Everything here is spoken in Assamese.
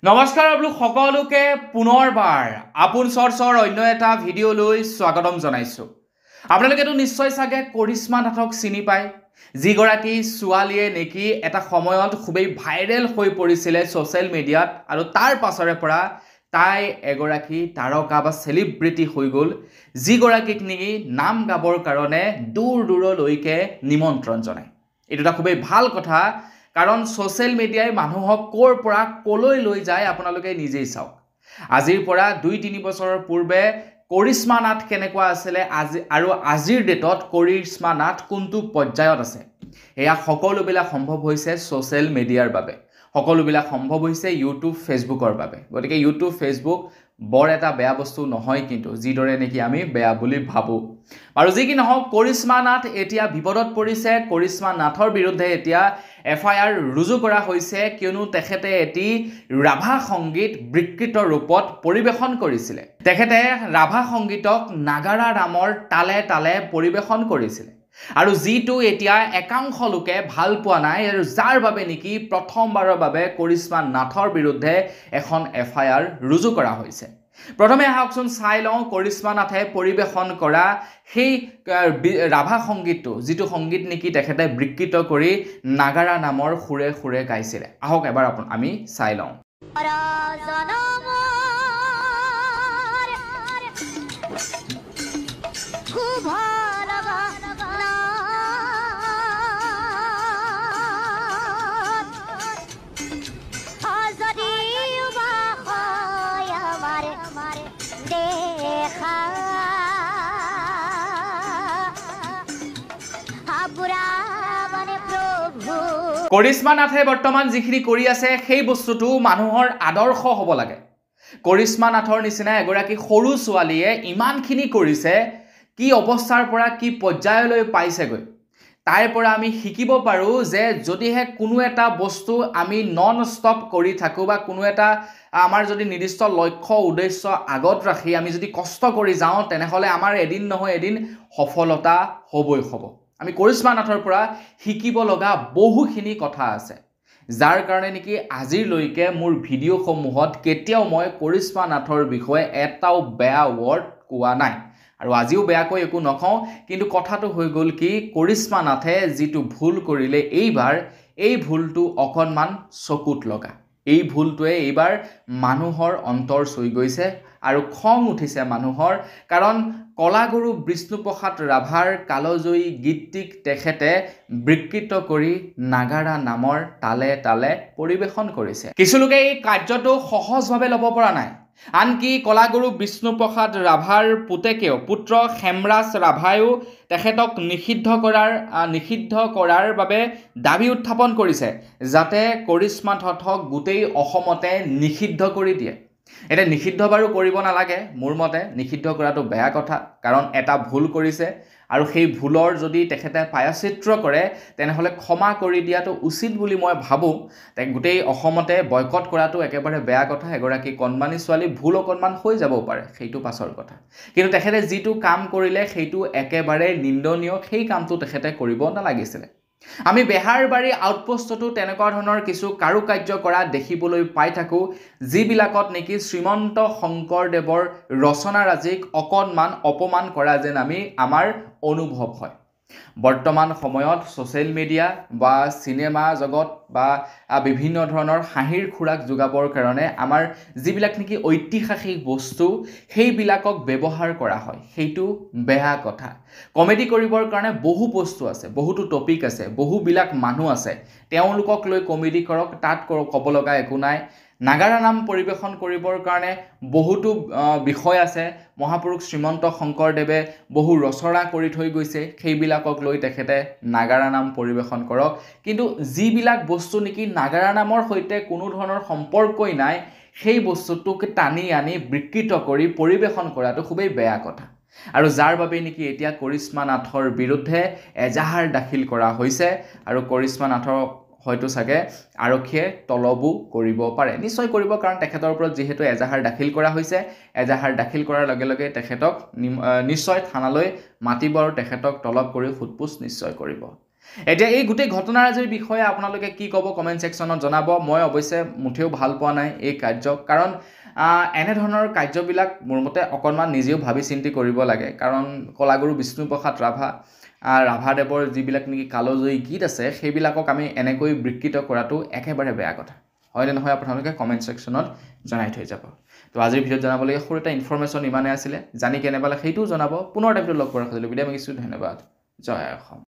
নমস্কাৰ আপোনালোক সকলোকে পুনৰবাৰ আপোন চৰ্চৰ অন্য এটা ভিডিঅ'লৈ স্বাগতম জনাইছোঁ। আপোনালোকেতো নিশ্চয় চাগে কৰিশ্মা নাথক চিনি পায়, যিগৰাকী ছোৱালীয়ে নেকি এটা সময়ত খুবেই ভাইৰেল হৈ পৰিছিলে ছ'চিয়েল মিডিয়াত, আৰু তাৰ পাছৰে পৰা তাই এগৰাকী তাৰকা বা চেলিব্ৰিটি হৈ গ'ল, যিগৰাকীক নেকি নাম গাবৰ কাৰণে দূৰ দূৰলৈকে নিমন্ত্ৰণ জনায়। এইটো এটা খুবেই ভাল কথা, কাৰণ ছ'চিয়েল মিডিয়াই মানুহক ক'ৰ পৰা ক'লৈ লৈ যায় আপোনালোকে নিজেই চাওক। আজিৰ পৰা 2-3 বছৰৰ পূৰ্বে কৰিশ্মা নাথ কেনেকুৱা আছিলে আৰু আজিৰ ডেটত কৰিশ্মা নাথ কোনটো পৰ্যায়ত আছে, এয়া সকলোবিলাক সম্ভৱ হৈছে ছ'চিয়েল মিডিয়াৰ বাবে, সকলোবিলাক সম্ভৱ হৈছে ইউটিউব ফেচবুকৰ বাবে। গতিকে ইউটিউব ফেচবুক বৰ এটা বেয়া বস্তু নহয়, কিন্তু যিদৰে নেকি আমি বেয়া বুলি ভাবোঁ। আৰু যি কি নহওক, কৰিশ্মা নাথ এতিয়া বিপদত পৰিছে। কৰিশ্মা নাথৰ বিৰুদ্ধে এতিয়া FIR ৰুজু কৰা হৈছে, কিয়নো তেখেতে এটি ৰাভা সংগীত বিকৃত ৰূপত পৰিৱেশন কৰিছিলে। তেখেতে ৰাভা সংগীতক নাগাৰা নামৰ তালে তালে পৰিৱেশন কৰিছিলে, আৰু যিটো এতিয়া একাংশ লোকে ভাল পোৱা নাই, আৰু যাৰ বাবে নেকি প্ৰথমবাৰৰ বাবে কৰিশ্মা নাথৰ বিৰুদ্ধে এখন FIR ৰুজু কৰা হৈছে। প্ৰথমে আহকচোন চাই লওঁ কৰিশ্মা নাথে পৰিৱেশন কৰা সেই ৰাভা সংগীতটো, যিটো সংগীত নেকি তেখেতে বিকৃত কৰি নাগাৰা নামৰ সুৰে সুৰে গাইছিলে। আহক এবাৰ আমি চাই লওঁ। কৰিশ্মা নাথে বৰ্তমান যিখিনি কৰি আছে সেই বস্তুটো মানুহৰ আদৰ্শ হ'ব লাগে। কৰিশ্মা নাথৰ নিচিনা এগৰাকী সৰু ছোৱালীয়ে ইমানখিনি কৰিছে, কি অৱস্থাৰ পৰা কি পৰ্যায়লৈ পাইছেগৈ, তাইৰ পৰা আমি শিকিব পাৰোঁ যে যদিহে কোনো এটা বস্তু আমি নন ষ্টপ কৰি থাকোঁ, বা কোনো এটা আমাৰ যদি নিৰ্দিষ্ট লক্ষ্য উদ্দেশ্য আগত ৰাখি আমি যদি কষ্ট কৰি যাওঁ, তেনেহ'লে আমাৰ এদিন নহয় এদিন সফলতা হ'বই হ'ব। আমি কৰিশ্মা নাথৰ পৰা শিকিব লগা বহুখিনি কথা আছে, যাৰ কাৰণে নেকি আজিলৈকে মোৰ ভিডিঅ'সমূহত কেতিয়াও মই কৰিশ্মা নাথৰ বিষয়ে এটাও বেয়া ৱৰ্ড কোৱা নাই, আৰু আজিও বেয়াকৈ একো নকওঁ। কিন্তু কথাটো হৈ গ'ল কি, কৰিশ্মা নাথে যিটো ভুল কৰিলে এইবাৰ, এই ভুলটো অকণমান চকুত লগা। এই ভুলটোৱে এইবাৰ মানুহৰ অন্তৰ চুই গৈছে, আৰু খং উঠিছে মানুহৰ, কাৰণ কলাগুৰু বিষ্ণুপ্ৰসাদ ৰাভাৰ কালজয়ী গীতটিক তেখেতে বিকৃত কৰি নাগাৰা নামৰ তালে তালে পৰিৱেশন কৰিছে। কিছুলোকে এই কাৰ্যটো সহজভাৱে ল'ব পৰা নাই, আনকি কলাগুৰু বিষ্ণুপ্ৰসাদ ৰাভাৰ পুত্ৰ হেমৰাজ ৰাভায়ো তেখেতক নিষিদ্ধ কৰাৰ বাবে দাবী উত্থাপন কৰিছে, যাতে কৰিশ্মা নাথক গোটেই অসমতে নিষিদ্ধ কৰি দিয়ে। এতিয়া নিষিদ্ধ বাৰু কৰিব নালাগে, মোৰ মতে নিষিদ্ধ কৰাটো বেয়া কথা, কাৰণ এটা ভুল কৰিছে, আৰু সেই ভুলৰ যদি তেখেতে প্ৰায়শ্চিত্ত কৰে তেনেহ'লে ক্ষমা কৰি দিয়াটো উচিত বুলি মই ভাবোঁ। গোটেই অসমতে বয়কট কৰাটো একেবাৰে বেয়া কথা। এগৰাকী কণমানি ছোৱালী ভুল অকণমান হৈ যাব পাৰে, সেইটো পাছৰ কথা, কিন্তু তেখেতে যিটো কাম কৰিলে সেইটো একেবাৰে নিন্দনীয়। সেই কামটো তেখেতে কৰিব নালাগিছিলে। আমি বেহাৰবাৰী আউটপোষ্টতো তেনেকুৱা ধৰণৰ কিছু কাৰুকাৰ্য কৰা দেখিবলৈ পাই থাকোঁ, যিবিলাকত নেকি শ্ৰীমন্ত শংকৰদেৱৰ ৰচনাৰাজিক অকণমান অপমান কৰা যেন আমাৰ অনুভৱ হয়। বৰ্তমান সময়ত ছ'চিয়েল মিডিয়া বা চিনেমা জগত বা বিভিন্ন ধৰণৰ হাঁহিৰ খোৰাক যোগাবৰ কাৰণে আমাৰ যিবিলাক নেকি ঐতিহাসিক বস্তু, সেইবিলাকক ব্যৱহাৰ কৰা হয়, সেইটো বেয়া কথা। কমেডি কৰিবৰ কাৰণে বহু বস্তু আছে, বহুতো টপিক আছে, বহুবিলাক মানুহ আছে, তেওঁলোকক লৈ কমেডি কৰক, তাত ক'ব লগা একো নাই। নাগাৰা নাম পৰিৱেশন কৰিবৰ কাৰণে বহুতো বিষয় আছে। মহাপুৰুষ শ্ৰীমন্ত শংকৰদেৱে বহু ৰচনা কৰি থৈ গৈছে, সেইবিলাকক লৈ তেখেতে নাগাৰা নাম পৰিৱেশন কৰক। কিন্তু যিবিলাক বস্তু নেকি নাগাৰা নামৰ সৈতে কোনো ধৰণৰ সম্পৰ্কই নাই, সেই বস্তুটোক টানি আনি বিকৃত কৰি পৰিৱেশন কৰাটো খুবেই বেয়া কথা, আৰু যাৰ বাবে নেকি এতিয়া কৰিশ্মা নাথৰ বিৰুদ্ধে এজাহাৰ দাখিল কৰা হৈছে, আৰু কৰিশ্মা নাথৰ হয়তো চাগে আৰক্ষীয়ে তলবো কৰিব পাৰে, নিশ্চয় কৰিব, কাৰণ তেখেতৰ ওপৰত যিহেতু এজাহাৰ দাখিল কৰা হৈছে, এজাহাৰ দাখিল কৰাৰ লগে লগে তেখেতক নিশ্চয় থানালৈ মাতিব, আৰু তেখেতক তলব কৰি সোধপোছ নিশ্চয় কৰিব। এতিয়া এই গোটেই ঘটনাৰাজিৰ বিষয়ে আপোনালোকে কি ক'ব কমেণ্ট ছেকশ্যনত জনাব মই অৱশ্যে মুঠেও ভাল পোৱা নাই এই কাৰ্য কাৰণ এনেধৰণৰ কাৰ্যবিলাক মোৰ মতে অকণমান নিজেও ভাবি চিন্তি কৰিব লাগে কাৰণ কলাগুৰু বিষ্ণুপ্ৰসাদ ৰাভাদেৱৰ যিবিলাক নেকি কালজয়ী গীত আছে সেইবিলাকক আমি এনেকৈ বিকৃত কৰাটো একেবাৰে বেয়া কথা হয়নে নহয় আপোনালোকে কমেণ্ট ছেকশ্যনত জনাই থৈ যাব তো আজিৰ ভিডিঅ'ত জনাবলগীয়া সৰু এটা ইনফৰমেশ্যন ইমানে আছিলে জানি কেনে পালে সেইটোও জনাব পুনৰ এটা ভিডিঅ' লগ কৰাৰ সুযোগ বিদায় মাগিছোঁ ধন্যবাদ জয় অসম